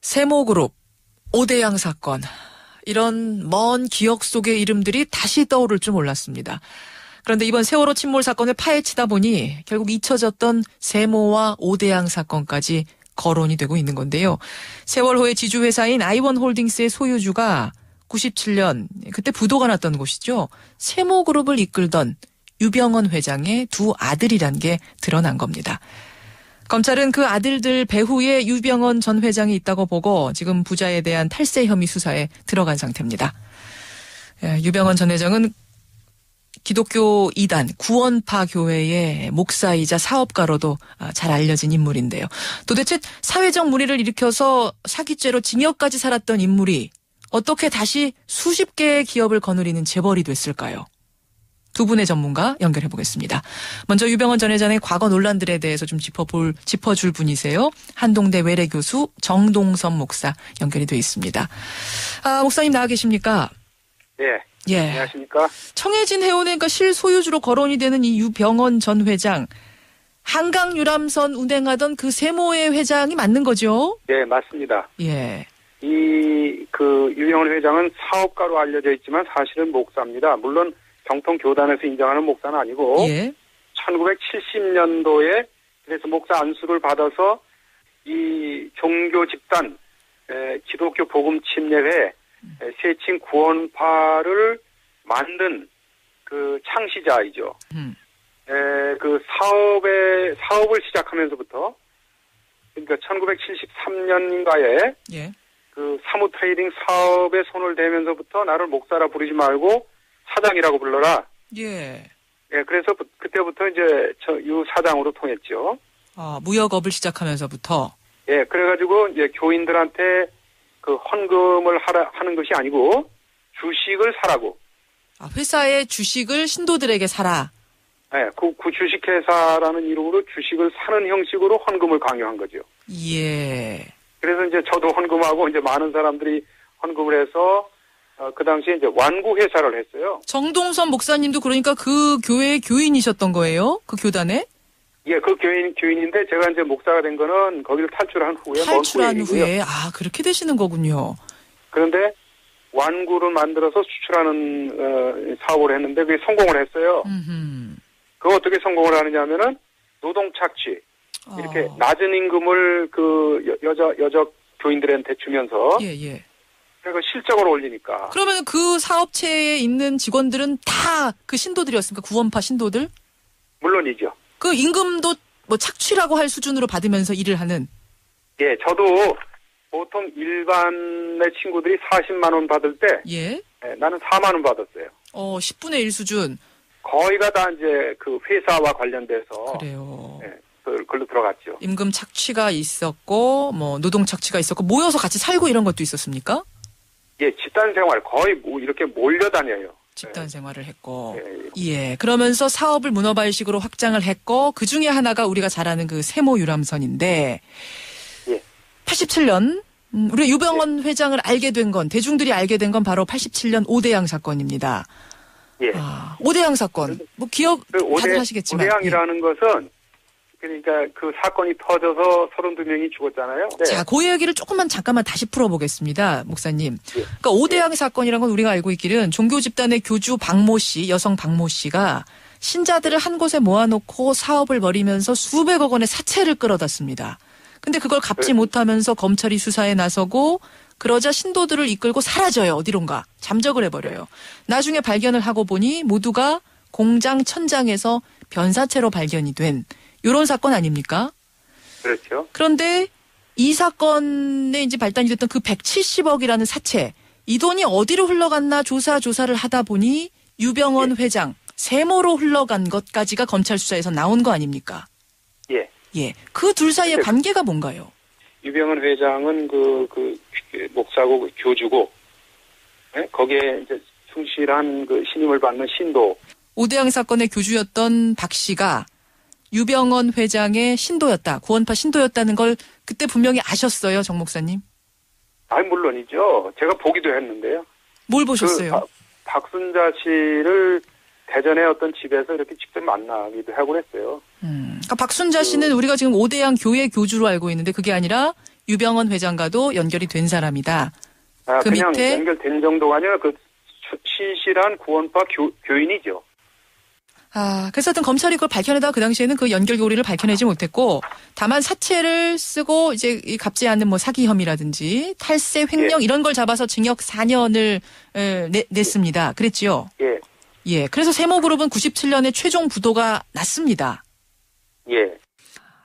세모그룹, 오대양 사건, 이런 먼 기억 속의 이름들이 다시 떠오를 줄 몰랐습니다. 그런데 이번 세월호 침몰 사건을 파헤치다 보니 결국 잊혀졌던 세모와 오대양 사건까지 거론이 되고 있는 건데요. 세월호의 지주회사인 아이원홀딩스의 소유주가 97년 그때 부도가 났던 곳이죠. 세모그룹을 이끌던 유병언 회장의 두 아들이란 게 드러난 겁니다. 검찰은 그 아들들 배후에 유병언 전 회장이 있다고 보고 지금 부자에 대한 탈세 혐의 수사에 들어간 상태입니다. 유병언 전 회장은 기독교 이단 구원파 교회의 목사이자 사업가로도 잘 알려진 인물인데요. 도대체 사회적 물의를 일으켜서 사기죄로 징역까지 살았던 인물이 어떻게 다시 수십 개의 기업을 거느리는 재벌이 됐을까요? 두 분의 전문가 연결해 보겠습니다. 먼저 유병언 전 회장의 과거 논란들에 대해서 좀 짚어줄 분이세요. 한동대 외래 교수 정동선 목사 연결이 돼 있습니다. 목사님 나와 계십니까? 네. 예. 안녕하십니까? 청해진 해운의 그러니까 실소유주로 거론이 되는 이 유병언 전 회장, 한강 유람선 운행하던 그 세모의 회장이 맞는 거죠? 네, 맞습니다. 예. 유병언 회장은 사업가로 알려져 있지만 사실은 목사입니다. 물론 정통 교단에서 인정하는 목사는 아니고, 예. 1970년도에 그래서 목사 안수를 받아서 이 종교 집단, 기독교 복음 침례회, 세칭 구원파를 만든 그 창시자이죠. 그 사업을 시작하면서부터, 그러니까 1973년인가에 예. 그 사무 트레이딩 사업에 손을 대면서부터 나를 목사라 부르지 말고 사장이라고 불러라. 예. 예, 그래서 그때부터 이제 유 사장으로 통했죠. 무역업을 시작하면서부터. 예, 그래가지고 이제 교인들한테 그 헌금을 하는 것이 아니고 주식을 사라고. 회사의 주식을 신도들에게 사라. 예, 그 주식회사라는 이름으로 주식을 사는 형식으로 헌금을 강요한 거죠. 예. 그래서 이제 저도 헌금하고 이제 많은 사람들이 헌금을 해서 그 당시에 이제 완구회사를 했어요. 정동선 목사님도 그러니까 그 교회의 교인이셨던 거예요? 그 교단에? 예, 그 교인인데 제가 이제 목사가 된 거는 거기를 탈출한 후에. 탈출한 후에. 그렇게 되시는 거군요. 그런데 완구를 만들어서 수출하는 사업을 했는데 그게 성공을 했어요. 그거 어떻게 성공을 하느냐면은 노동 착취. 이렇게 낮은 임금을 그 여자 교인들한테 주면서. 예, 예. 그리고 실적을 올리니까. 그러면 그 사업체에 있는 직원들은 다 그 신도들이었습니까? 구원파 신도들? 물론이죠. 그 임금도 뭐 착취라고 할 수준으로 받으면서 일을 하는? 예, 저도 보통 일반의 친구들이 40만 원 받을 때. 예. 나는 4만 원 받았어요. 10분의 1 수준. 거의가 다 이제 그 회사와 관련돼서. 그래요. 예, 그걸로 들어갔죠. 임금 착취가 있었고, 뭐 노동 착취가 있었고, 모여서 같이 살고 이런 것도 있었습니까? 예, 집단 생활 거의 이렇게 몰려다녀요. 집단 생활을 했고. 예. 예. 그러면서 사업을 문어발식으로 확장을 했고, 그 중에 하나가 우리가 잘 아는 그 세모 유람선인데. 예. 87년, 우리 유병언 회장을 알게 된 건, 대중들이 알게 된 건 바로 87년 오대양 사건입니다. 예. 오대양 사건. 뭐 기억 다들 하시겠지만. 오대양이라는 것은 그러니까 그 사건이 터져서 32명이 죽었잖아요. 네. 자, 그 얘기를 잠깐만 다시 풀어보겠습니다, 목사님. 예. 그러니까 오대양 사건이라는 건 우리가 알고 있기는 종교 집단의 교주 박모 씨, 여성 박모 씨가 신자들을 한 곳에 모아놓고 사업을 벌이면서 수백억 원의 사채를 끌어다 씁니다. 근데 그걸 갚지 못하면서 검찰이 수사에 나서고 그러자 신도들을 이끌고 사라져요. 어디론가. 잠적을 해버려요. 나중에 발견을 하고 보니 모두가 공장 천장에서 변사체로 발견이 된 이런 사건 아닙니까? 그렇죠. 그런데 이 사건에 이제 발단이 됐던 그 170억이라는 사채, 이 돈이 어디로 흘러갔나 조사를 하다 보니 유병언 회장, 세모로 흘러간 것까지가 검찰 수사에서 나온 거 아닙니까? 예. 예. 그 둘 사이의 관계가 뭔가요? 유병언 회장은 그 목사고 교주고, 네? 거기에 이제 충실한 그 신임을 받는 신도. 오대양 사건의 교주였던 박 씨가 유병언 회장의 신도였다. 구원파 신도였다는 걸 그때 분명히 아셨어요, 정 목사님? 물론이죠. 제가 보기도 했는데요. 뭘 보셨어요? 박순자 씨를 대전의 어떤 집에서 이렇게 직접 만나기도 하고 그랬어요. 그러니까 박순자 씨는 우리가 지금 오대양 교회 교주로 알고 있는데 그게 아니라 유병헌 회장과도 연결이 된 사람이다. 그 그냥 밑에 연결된 정도가 아니라 그 신실한 구원파 교인이죠. 그래서 어떤 검찰이 그걸 밝혀내다가 그 당시에는 그 연결 고리를 밝혀내지 못했고, 다만 사채를 쓰고 이제 갚지 않는 뭐 사기 혐의라든지 탈세 횡령 이런 걸 잡아서 징역 4년을 냈습니다. 그랬지요? 예. 예. 그래서 세모그룹은 97년에 최종 부도가 났습니다. 예.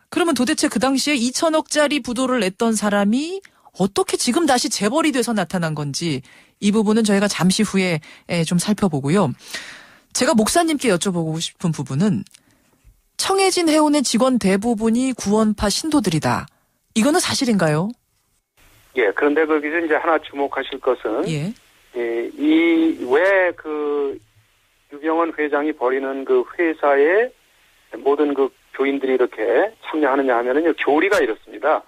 그러면 도대체 그 당시에 2천억짜리 부도를 냈던 사람이 어떻게 지금 다시 재벌이 돼서 나타난 건지, 이 부분은 저희가 잠시 후에 좀 살펴보고요. 제가 목사님께 여쭤보고 싶은 부분은, 청해진 해운의 직원 대부분이 구원파 신도들이다. 이거는 사실인가요? 예, 그런데 거기서 이제 하나 주목하실 것은, 왜 그 유병헌 회장이 벌이는 그 회사에 모든 그 교인들이 이렇게 참여하느냐 하면은요, 교리가 이렇습니다.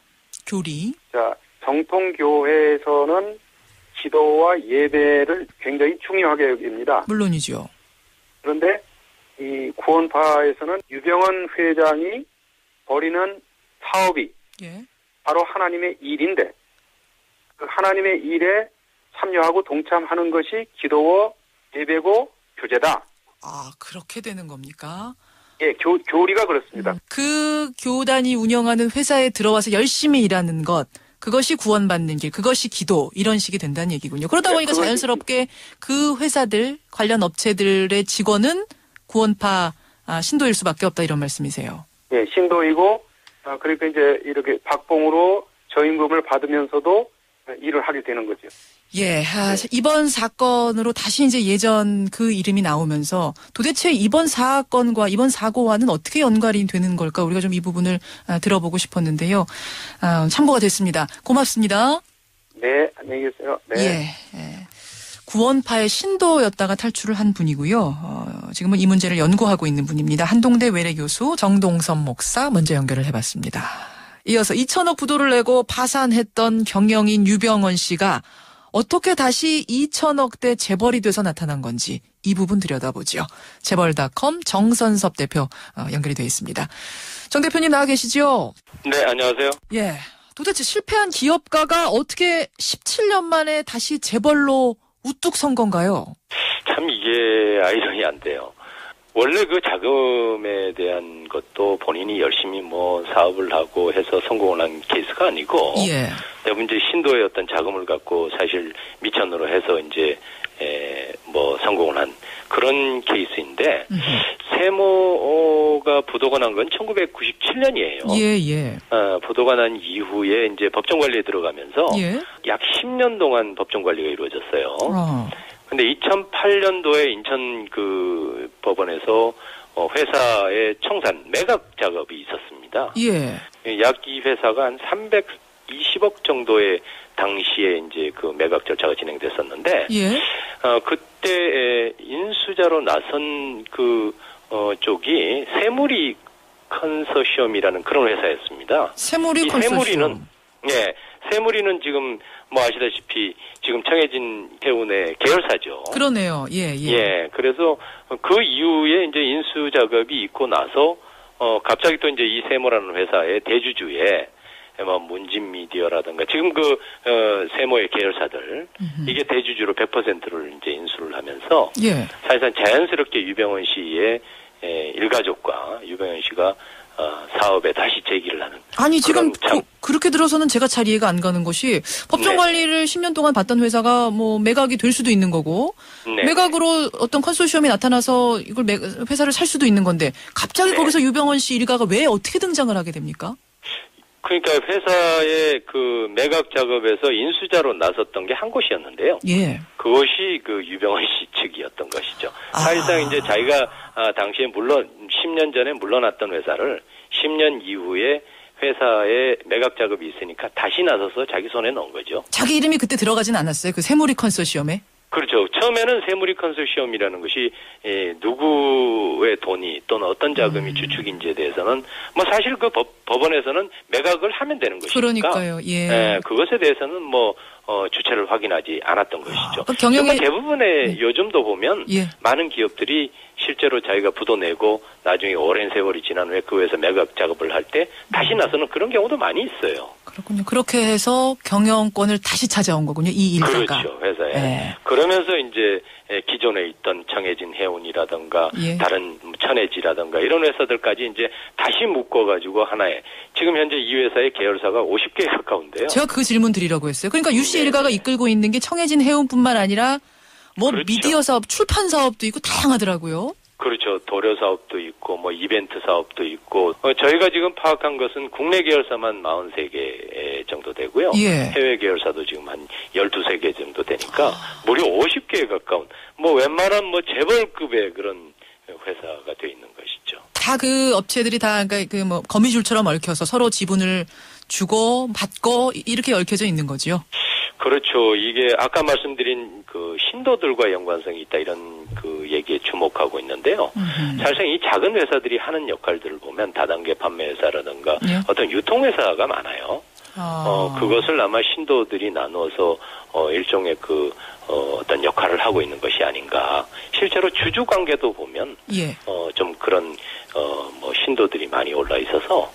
교리? 자, 정통 교회에서는 기도와 예배를 굉장히 중요하게 여깁니다. 물론이죠. 그런데 이 구원파에서는 유병헌 회장이 벌이는 사업이 바로 하나님의 일인데, 그 하나님의 일에 참여하고 동참하는 것이 기도와 예배고 교제다. 그렇게 되는 겁니까? 예, 교리가 그렇습니다. 그 교단이 운영하는 회사에 들어와서 열심히 일하는 것, 그것이 구원받는 길, 그것이 기도, 이런 식이 된다는 얘기군요. 그러다 보니까 자연스럽게 그 회사들, 관련 업체들의 직원은 구원파 신도일 수밖에 없다, 이런 말씀이세요. 예, 신도이고, 그러니까 이제 이렇게 박봉으로 저임금을 받으면서도 일을 하게 되는 거죠. 예, 이번 사건으로 다시 이제 예전 그 이름이 나오면서 도대체 이번 사건과 이번 사고와는 어떻게 연관이 되는 걸까? 우리가 좀 이 부분을 들어보고 싶었는데요. 참고가 됐습니다. 고맙습니다. 네, 안녕히 계세요. 네. 예. 구원파의 신도였다가 탈출을 한 분이고요. 지금은 이 문제를 연구하고 있는 분입니다. 한동대 외래교수 정동선 목사 먼저 연결을 해봤습니다. 이어서 2천억 부도를 내고 파산했던 경영인 유병헌 씨가 어떻게 다시 2천억대 재벌이 돼서 나타난 건지 이 부분 들여다보죠. 재벌닷컴 정선섭 대표 연결이 되어 있습니다. 정 대표님 나와 계시죠? 네, 안녕하세요. 예, 도대체 실패한 기업가가 어떻게 17년 만에 다시 재벌로 우뚝 선 건가요? 참 이게 아이러니한데요. 원래 그 자금에 대한 것도 본인이 열심히 뭐 사업을 하고 해서 성공을 한 케이스가 아니고, 대부분 이제 신도의 어떤 자금을 갖고 사실 미천으로 해서 이제 뭐 성공을 한 그런 케이스인데, 세모가 부도가 난 건 1997년이에요. 예. 부도가 난 이후에 이제 법정 관리에 들어가면서 약 10년 동안 법정 관리가 이루어졌어요. 근데 2008년도에 인천 그 법원에서 회사의 청산 매각 작업이 있었습니다. 약 이 회사가 한 320억 정도의 당시에 이제 그 매각 절차가 진행됐었는데, 그때 인수자로 나선 그 쪽이 세무리 컨소시엄이라는 그런 회사였습니다. 세무리 컨소시엄. 세무리는 지금 뭐 아시다시피 지금 청해진 해운의 계열사죠. 그러네요. 예. 그래서 그 이후에 이제 인수 작업이 있고 나서 갑자기 또 이제 이 세모라는 회사의 대주주에 뭐 문진미디어라든가 지금 그 세모의 계열사들 이게 대주주로 100%를 이제 인수를 하면서 사실상 자연스럽게 유병헌 씨의 일가족과 유병헌 씨가 사업에 다시 재기를 하는. 아니 지금 그렇게 들어서는 제가 잘 이해가 안 가는 것이, 법정 관리를 10년 동안 받던 회사가 뭐 매각이 될 수도 있는 거고, 매각으로 어떤 컨소시엄이 나타나서 이걸 회사를 살 수도 있는 건데, 갑자기 거기서 유병헌 씨 일가가 왜 어떻게 등장을 하게 됩니까? 그러니까 회사의 그 매각 작업에서 인수자로 나섰던 게 한 곳이었는데요. 그것이 그 유병헌 씨 측이었던 것이죠. 사실상 이제 자기가 당시에 10년 전에 물러났던 회사를 10년 이후에 회사에 매각 작업이 있으니까 다시 나서서 자기 손에 넣은 거죠. 자기 이름이 그때 들어가진 않았어요? 그 세무리 컨소시엄에? 그렇죠. 처음에는 세무리 컨소시엄이라는 것이 누구의 돈이 또는 어떤 자금이 주축인지에 대해서는 뭐 사실 그 법원에서는 매각을 하면 되는 것이니까. 그러니까요. 그것에 대해서는 뭐 주체를 확인하지 않았던 것이죠. 경영의 대부분의 요즘도 보면 많은 기업들이 실제로 자기가 부도 내고 나중에 오랜 세월이 지난 후에 그 회사 매각 작업을 할 때 다시 나서는 그런 경우도 많이 있어요. 그렇군요. 그렇게 해서 경영권을 다시 찾아온 거군요. 이 일가가. 그렇죠. 회사에. 네. 그러면서 이제 기존에 있던 청해진 해운이라든가 예. 다른 천해지라든가 이런 회사들까지 이제 다시 묶어가지고 하나의 지금 현재 이 회사의 계열사가 50개에 가까운데요. 제가 그 질문 드리려고 했어요. 그러니까 유씨 네. 일가가 이끌고 있는 게 청해진 해운뿐만 아니라 뭐 그렇죠. 미디어 사업, 출판 사업도 있고 다양하더라고요. 그렇죠. 도료 사업도 있고 뭐 이벤트 사업도 있고 저희가 지금 파악한 것은 국내 계열사만 43개 정도 되고요. 예. 해외 계열사도 지금 한 12개 정도 되니까 무려 50개에 가까운 뭐 웬만한 뭐 재벌급의 그런 회사가 돼 있는 것이죠. 다 그 업체들이 다 그러니까 그 뭐 거미줄처럼 얽혀서 서로 지분을 주고 받고 이렇게 얽혀져 있는 거죠. 그렇죠. 이게 아까 말씀드린 그 신도들과 연관성이 있다 이런 그 얘기에 주목하고 있는데요. 사실상 이 작은 회사들이 하는 역할들을 보면 다단계 판매 회사라든가 예. 어떤 유통 회사가 많아요. 그것을 아마 신도들이 나누어서 일종의 그 어떤 역할을 하고 있는 것이 아닌가. 실제로 주주 관계도 보면 예. 좀 그런 뭐 신도들이 많이 올라 있어서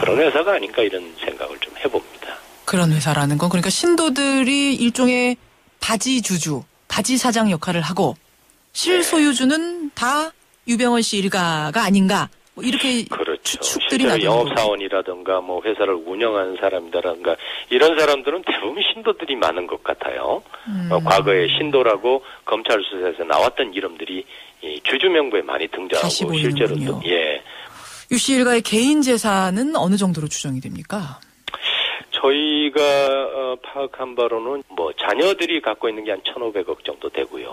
그런 회사가 아닌가 이런 생각을 좀 해봅니다. 그런 회사라는 건 그러니까 신도들이 일종의 바지 주주, 바지 사장 역할을 하고 실소유주는 다 유병헌 씨 일가가 아닌가 뭐 이렇게 그렇죠. 추측들이 실제로 나죠. 영업사원이라든가 뭐 회사를 운영하는 사람이라든가 이런 사람들은 대부분 신도들이 많은 것 같아요. 과거에 신도라고 검찰 수사에서 나왔던 이름들이 이 주주 명부에 많이 다시 등장하고 보이는군요. 실제로 또 예. 유씨 일가의 개인 재산은 어느 정도로 추정이 됩니까? 저희가 파악한 바로는 뭐 자녀들이 갖고 있는 게 한 1,500억 정도 되고요.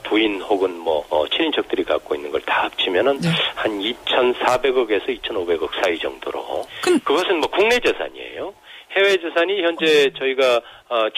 부인 혹은 뭐 친인척들이 갖고 있는 걸 다 합치면은 네. 한 2,400억에서 2,500억 사이 정도로. 그것은 뭐 국내 재산이에요. 해외 재산이 현재 저희가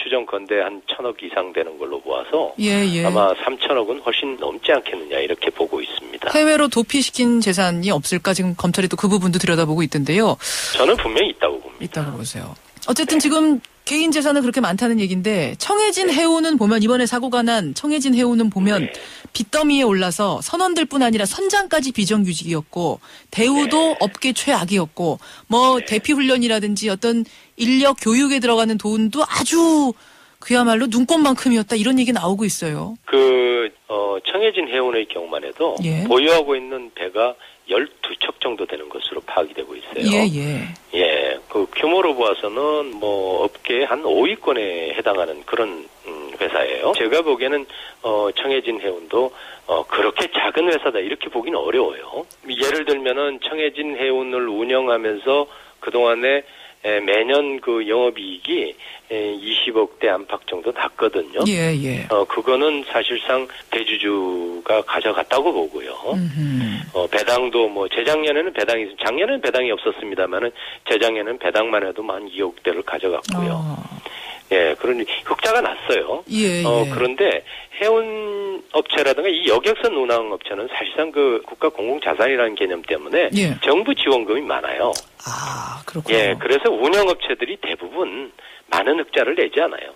추정컨대 한 1,000억 이상 되는 걸로 보아서 예. 아마 3,000억은 훨씬 넘지 않겠느냐 이렇게 보고 있습니다. 해외로 도피시킨 재산이 없을까 지금 검찰이 또 그 부분도 들여다보고 있던데요. 저는 분명히 있다고 봅니다. 있다고 보세요. 어쨌든 지금 개인 재산은 그렇게 많다는 얘기인데 청해진 해운은 보면 이번에 사고가 난 청해진 해운은 보면 빚더미에 올라서 선원들뿐 아니라 선장까지 비정규직이었고 대우도 업계 최악이었고 뭐 대피 훈련이라든지 어떤 인력 교육에 들어가는 돈도 아주 그야말로 눈꽃만큼이었다 이런 얘기 나오고 있어요. 청해진 해운의 경우만 해도 예. 보유하고 있는 배가 12척 정도 되는 것으로 파악이 되고 있어요. 예, 그 규모로 보아서는 뭐 업계 한 5위권에 해당하는 그런 회사예요. 제가 보기에는 청해진 해운도 그렇게 작은 회사다 이렇게 보기는 어려워요. 예를 들면은 청해진 해운을 운영하면서 그동안에 매년 그 영업이익이 20억대 안팎 정도 났거든요. 예. 그거는 사실상 대주주가 가져갔다고 보고요. 배당도 뭐 재작년에는 작년에는 배당이 없었습니다만은 재작년에는 배당만 해도 한 2억대를 가져갔고요. 예, 그러니 흑자가 났어요. 예. 그런데 해운 업체라든가 이 여객선 운항 업체는 사실상 그 국가 공공 자산이라는 개념 때문에 예. 정부 지원금이 많아요. 그렇군요. 예, 그래서 운영 업체들이 대부분 많은 흑자를 내지 않아요.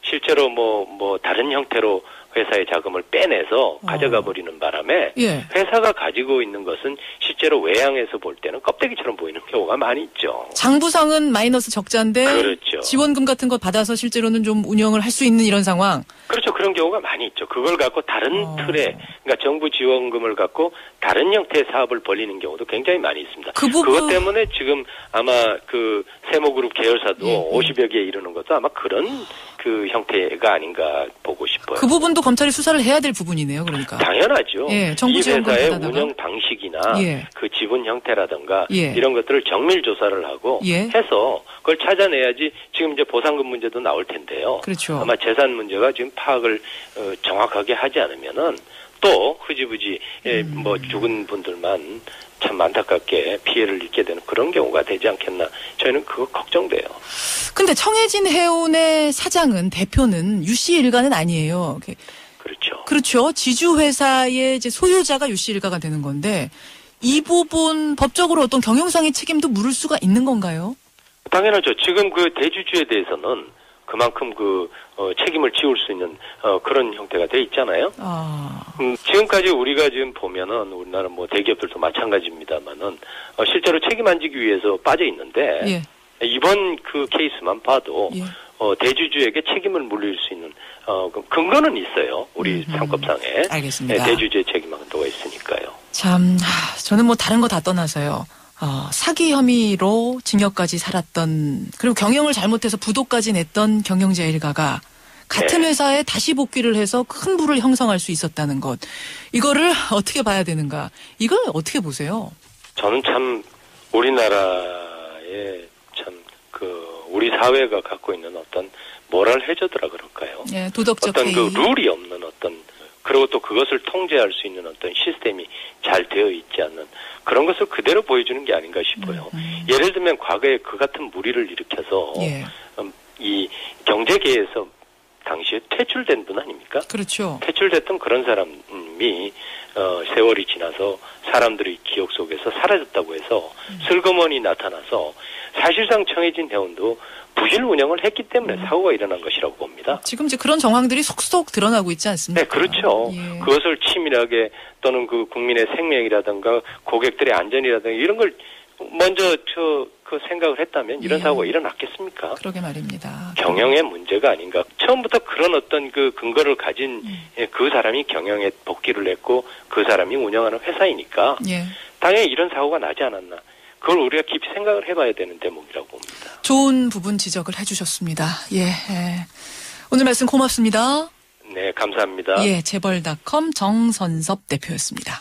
실제로 뭐 다른 형태로 회사의 자금을 빼내서 가져가 버리는 바람에 예. 회사가 가지고 있는 것은 실제로 외양에서 볼 때는 껍데기처럼 보이는 경우가 많이 있죠. 장부상은 마이너스 적자인데 그렇죠. 지원금 같은 거 받아서 실제로는 좀 운영을 할 수 있는 이런 상황. 그렇죠. 그런 경우가 많이 있죠. 그걸 갖고 다른 틀에 그러니까 정부 지원금을 갖고 다른 형태의 사업을 벌리는 경우도 굉장히 많이 있습니다. 그것 때문에 지금 아마 그 세모그룹 계열사도 50여 개에 이르는 것도 아마 그런 그 형태가 아닌가 보고 싶어요. 그 부분도 검찰이 수사를 해야 될 부분이네요. 그러니까. 당연하죠. 예, 정부 이 회사의 받아다가. 운영 방식이나 예. 그 지분 형태라든가 예. 이런 것들을 정밀 조사를 하고 해서 그걸 찾아내야지 지금 이제 보상금 문제도 나올 텐데요. 그렇죠. 아마 재산 문제가 지금 파악을 정확하게 하지 않으면은 또 흐지부지 뭐 죽은 분들만 참 안타깝게 피해를 입게 되는 그런 경우가 되지 않겠나. 저희는 그거 걱정돼요. 근데 청해진 해운의 사장은 대표는 유씨 일가는 아니에요. 그렇죠. 그렇죠. 지주회사의 이제 소유자가 유씨 일가가 되는 건데 이 부분 법적으로 어떤 경영상의 책임도 물을 수가 있는 건가요? 당연하죠. 지금 그 대주주에 대해서는 그만큼 책임을 지울 수 있는 그런 형태가 돼 있잖아요. 지금까지 우리가 지금 보면은 우리나라 뭐 대기업들도 마찬가지입니다만은 실제로 책임 안 지기 위해서 빠져 있는데 예. 이번 그 케이스만 봐도 예. 대주주에게 책임을 물릴 수 있는 근거는 있어요. 우리 상법상에. 알겠습니다. 대주주의 책임 한도가 있으니까요. 참 저는 뭐 다른 거 다 떠나서요. 사기 혐의로 징역까지 살았던 그리고 경영을 잘못해서 부도까지 냈던 경영자 일가가 같은 네. 회사에 다시 복귀를 해서 큰 부를 형성할 수 있었다는 것. 이거를 어떻게 봐야 되는가. 이걸 어떻게 보세요? 저는 참 우리나라의 참 우리 사회가 갖고 있는 어떤 모랄 해저드라 그럴까요? 네, 도덕적 어떤 회의. 룰이 없는 그리고 또 그것을 통제할 수 있는 어떤 시스템이 잘 되어 있지 않는 그런 것을 그대로 보여주는 게 아닌가 싶어요. 예를 들면 과거에 그 같은 무리를 일으켜서 예. 이 경제계에서 당시에 퇴출된 분 아닙니까? 그렇죠. 퇴출됐던 그런 사람이 세월이 지나서 사람들의 기억 속에서 사라졌다고 해서 슬그머니 나타나서 사실상 청해진 회원도 부실 운영을 했기 때문에 사고가 일어난 것이라고 봅니다. 지금 이제 그런 정황들이 속속 드러나고 있지 않습니까? 네, 그렇죠. 예. 그것을 치밀하게 또는 그 국민의 생명이라든가 고객들의 안전이라든가 이런 걸 먼저 그 생각을 했다면 이런 예. 사고가 일어났겠습니까? 그러게 말입니다. 경영의 문제가 아닌가. 처음부터 그런 어떤 그 근거를 가진 그 사람이 경영에 복귀를 했고 그 사람이 운영하는 회사이니까 예. 당연히 이런 사고가 나지 않았나. 그걸 우리가 깊이 생각을 해봐야 되는 대목이라고 봅니다. 좋은 부분 지적을 해주셨습니다. 예, 예. 오늘 말씀 고맙습니다. 네, 감사합니다. 예, 재벌닷컴 정선섭 대표였습니다.